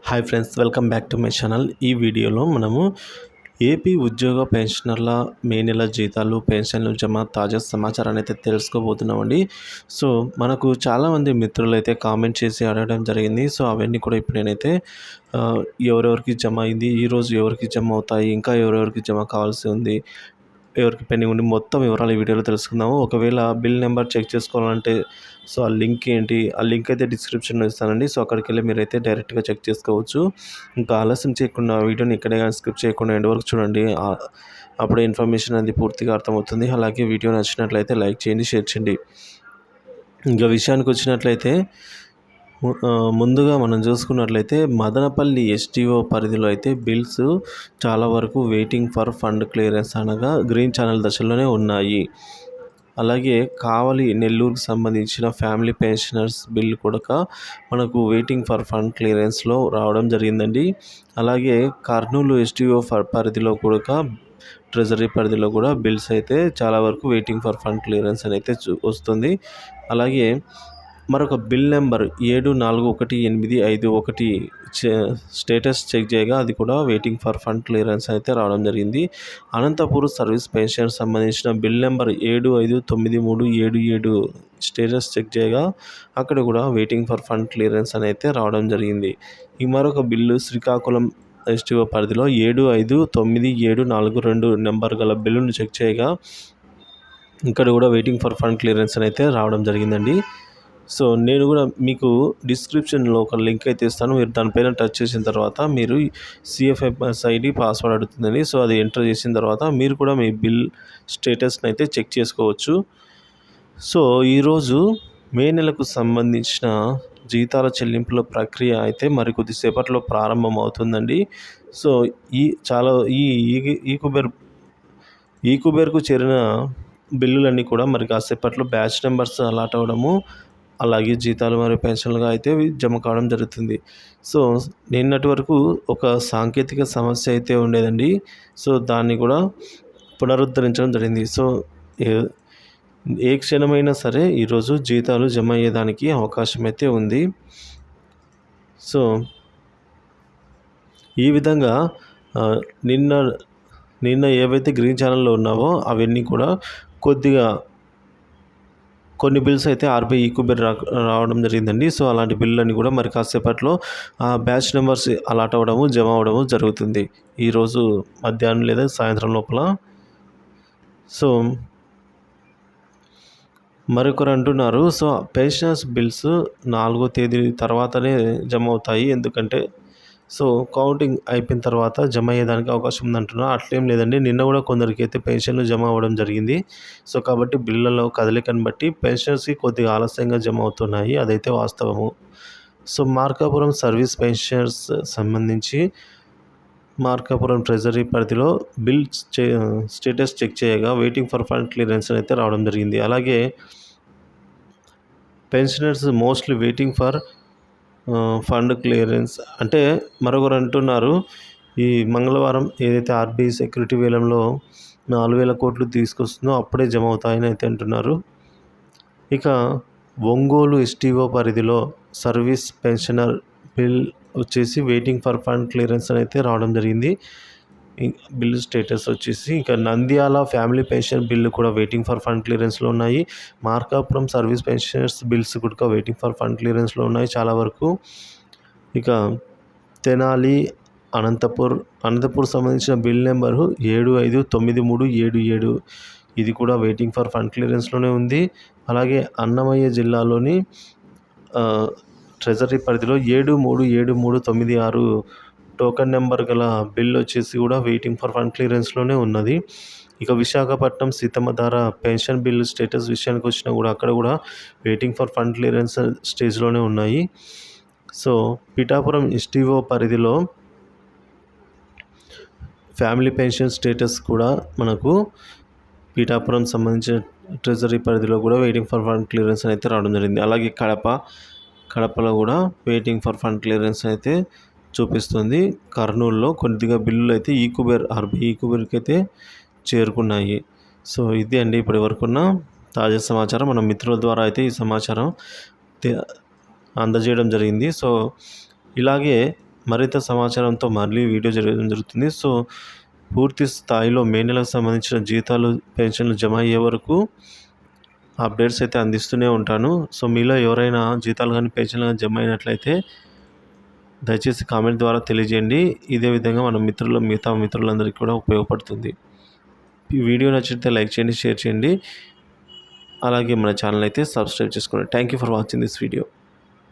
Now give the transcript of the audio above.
Hi friends, welcome back to my channel. ఈ వీడియోలో మనము ఏపీ ఉద్యోగ పెన్షనర్ల మే నెల జీతాలు, పెన్షన్లు జమ తాజా సమాచారాన్ని అయితే తెలుసుకోబోతున్నామండి. సో మనకు చాలామంది మిత్రులు అయితే కామెంట్ చేసి అడగడం జరిగింది. సో అవన్నీ కూడా ఇప్పుడు నేనైతే ఎవరెవరికి జమ అయింది, ఈరోజు ఎవరికి జమ అవుతాయి, ఇంకా ఎవరెవరికి జమ కావాల్సి ఉంది, ఎవరికి పెండింగ్ ఉండి మొత్తం వివరాలు ఈ వీడియోలో తెలుసుకుందాము. ఒకవేళ బిల్ నెంబర్ చెక్ చేసుకోవాలంటే సో ఆ లింక్ ఏంటి, ఆ లింక్ అయితే డిస్క్రిప్షన్లో ఇస్తానండి. సో అక్కడికి వెళ్ళి మీరైతే డైరెక్ట్గా చెక్ చేసుకోవచ్చు. ఇంకా ఆలస్యం చేయకుండా వీడియోని ఇక్కడే స్కిప్ చేయకుండా ఎండ్ వరకు చూడండి. అప్పుడే ఇన్ఫర్మేషన్ అనేది పూర్తిగా అర్థమవుతుంది. అలాగే వీడియో నచ్చినట్లయితే లైక్ చేయండి, షేర్ చేయండి. ఇంకా విషయానికి వచ్చినట్లయితే ముందుగా మనం చూసుకున్నట్లయితే మదనపల్లి ఎస్టీఓ పరిధిలో అయితే బిల్స్ చాలా వరకు వెయిటింగ్ ఫర్ ఫండ్ క్లియరెన్స్ అనగా గ్రీన్ ఛానల్ దశలోనే ఉన్నాయి. అలాగే కావలి నెల్లూరుకు సంబంధించిన ఫ్యామిలీ పెన్షనర్స్ బిల్ కూడా మనకు వెయిటింగ్ ఫర్ ఫండ్ క్లియరెన్స్లో రావడం జరిగిందండి. అలాగే కర్నూలు ఎస్టీఓ పరిధిలో కూడా ట్రెజరీ పరిధిలో కూడా బిల్స్ అయితే చాలా వరకు వెయిటింగ్ ఫర్ ఫండ్ క్లియరెన్స్ అని అయితే వస్తుంది. అలాగే మరొక బిల్ నెంబర్ 741851 స్టేటస్ చెక్ చేయగా అది కూడా వెయిటింగ్ ఫర్ ఫండ్ క్లియరెన్స్ అయితే రావడం జరిగింది. అనంతపూర్ సర్వీస్ పెన్షన్ సంబంధించిన బిల్ నెంబర్ 759377 స్టేటస్ చెక్ చేయగా అక్కడ కూడా వెయిటింగ్ ఫర్ ఫండ్ క్లియరెన్స్ అని అయితే రావడం జరిగింది. ఈ మరొక బిల్లు శ్రీకాకుళం ఎస్టీఓ పరిధిలో 759742 నెంబర్ గల బిల్లును చెక్ చేయగా ఇక్కడ కూడా వెయిటింగ్ ఫర్ ఫండ్ క్లియరెన్స్ అని అయితే రావడం జరిగిందండి. సో నేను కూడా మీకు డిస్క్రిప్షన్లో ఒక లింక్ అయితే ఇస్తాను. మీరు దానిపైన టచ్ చేసిన తర్వాత మీరు సిఎఫ్ఎంఎస్ ఐడి పాస్వర్డ్ అడుగుతుందండి. సో అది ఎంటర్ చేసిన తర్వాత మీరు కూడా మీ బిల్ స్టేటస్ని అయితే చెక్ చేసుకోవచ్చు. సో ఈరోజు మే నెలకు సంబంధించిన జీతాల చెల్లింపుల ప్రక్రియ అయితే మరికొద్దిసేపట్లో ప్రారంభం అవుతుందండి. సో ఈ కుబేర్కు చేరిన బిల్లులన్నీ కూడా మరి కాసేపట్లో బ్యాచ్ నెంబర్స్ అలాట్ అవ్వడము, అలాగే జీతాలు మరియు పెన్షన్లుగా అయితే జమ కావడం జరుగుతుంది. సో నిన్నటి వరకు ఒక సాంకేతిక సమస్య అయితే ఉండేదండి. సో దాన్ని కూడా పునరుద్ధరించడం జరిగింది. సో ఏ క్షణమైనా సరే ఈరోజు జీతాలు జమ అయ్యేదానికి అవకాశం అయితే ఉంది. సో ఈ విధంగా నిన్న ఏవైతే గ్రీన్ ఛానల్లో ఉన్నావో అవన్నీ కూడా కొన్ని బిల్స్ అయితే ఆర్బీఐ ఈకుబేర్ రావడం జరిగిందండి. సో అలాంటి బిల్లులన్నీ కూడా మరి కాసేపట్లో బ్యాచ్ నెంబర్స్ అలాట్ అవ్వడము, జమ అవ్వడము జరుగుతుంది ఈరోజు మధ్యాహ్నం లేదా సాయంత్రం లోపల. సో మరొకరు అంటున్నారు, సో పెన్షనర్స్ బిల్స్ 4వ తేదీ తర్వాతనే జమ అవుతాయి, ఎందుకంటే సో కౌంటింగ్ అయిపోయిన తర్వాత జమ అయ్యేదానికి అవకాశం ఉందంటున్నా. అట్లేం లేదండి, నిన్న కూడా కొందరికి అయితే పెన్షన్లు జమ అవ్వడం జరిగింది. సో కాబట్టి బిల్లులలో కదలికను బట్టి పెన్షన్స్కి కొద్దిగా ఆలస్యంగా జమ అవుతున్నాయి, అదైతే వాస్తవము. సో మార్కాపురం సర్వీస్ పెన్షనర్స్ సంబంధించి మార్కాపురం ట్రెజరీ పరిధిలో బిల్ స్టేటస్ చెక్ చేయగా వెయిటింగ్ ఫర్ ఫండ్ క్లియరెన్స్ అయితే రావడం జరిగింది. అలాగే pensioners mostly waiting for fund clearance అంటే మరొకరు అంటున్నారు, ఈ మంగళవారం ఏదైతే ఆర్బీఐ సెక్యూరిటీ వేలంలో 4000 కోట్లు తీసుకొస్తుందో అప్పుడే జమ అవుతాయని అయితే అంటున్నారు. ఇక ఒంగోలు ఎస్టీఓ పరిధిలో సర్వీస్ పెన్షనర్ బిల్ వచ్చేసి వెయిటింగ్ ఫర్ ఫండ్ క్లియరెన్స్ అని అయితే రావడం జరిగింది. బిల్లు స్టేటస్ వచ్చేసి ఇంకా నంద్యాల ఫ్యామిలీ పెన్షన్ బిల్లు కూడా వెయిటింగ్ ఫర్ ఫండ్ క్లియరెన్స్లో ఉన్నాయి. మార్కాపురం సర్వీస్ పెన్షనర్స్ బిల్స్ కూడా వెయిటింగ్ ఫర్ ఫండ్ క్లియరెన్స్లో ఉన్నాయి చాలా వరకు. ఇక తెనాలి అనంతపూర్ సంబంధించిన బిల్ నెంబరు 759377 ఇది కూడా వెయిటింగ్ ఫర్ ఫండ్ క్లియరెన్స్లోనే ఉంది. అలాగే అన్నమయ్య జిల్లాలోని ట్రెజరీ పరిధిలో 737396 టోకెన్ నెంబర్ గల బిల్ వచ్చేసి కూడా వెయిటింగ్ ఫర్ ఫండ్ క్లియరెన్స్లోనే ఉన్నది. ఇక Visakhapatnam Seethammadhara pension bill status విషయానికి వచ్చినా కూడా అక్కడ కూడా వెయిటింగ్ ఫర్ ఫండ్ క్లియరెన్స్ స్టేజ్లోనే ఉన్నాయి. సో పిఠాపురం ఎస్టీఓ పరిధిలో ఫ్యామిలీ పెన్షన్ స్టేటస్ కూడా మనకు పిఠాపురం సంబంధించిన ట్రెజరీ పరిధిలో కూడా వెయిటింగ్ ఫర్ ఫండ్ క్లియరెన్స్ అయితే రావడం జరిగింది. అలాగే కడపలో కూడా వెయిటింగ్ ఫర్ ఫండ్ క్లియరెన్స్ అయితే చూపిస్తుంది. కర్నూలులో కొద్దిగా బిల్లులు అయితే ఆర్బీఐ ఈకుబేర్కి అయితే చేరుకున్నాయి. సో ఇది అండి ఇప్పటి వరకున్న తాజా సమాచారం. మన మిత్రుల ద్వారా అయితే ఈ సమాచారం అందజేయడం జరిగింది. సో ఇలాగే మరింత సమాచారంతో మళ్ళీ వీడియో చేయడం జరుగుతుంది. సో పూర్తి స్థాయిలో మే నెలకు సంబంధించిన జీతాలు పెన్షన్లు జమ అయ్యే వరకు అప్డేట్స్ అయితే అందిస్తూనే ఉంటాను. సో మీలో ఎవరైనా జీతాలు కానీ పెన్షన్లు కానీ జమ అయినట్లయితే దయచేసి కామెంట్ ద్వారా తెలియజేయండి. ఇదే విధంగా మన మిగతా మిత్రులందరికీ కూడా ఉపయోగపడుతుంది. ఈ వీడియో నచ్చితే లైక్ చేయండి, షేర్ చేయండి. అలాగే మన ఛానల్ అయితే సబ్స్క్రైబ్ చేసుకోండి. Thank you for watching this video.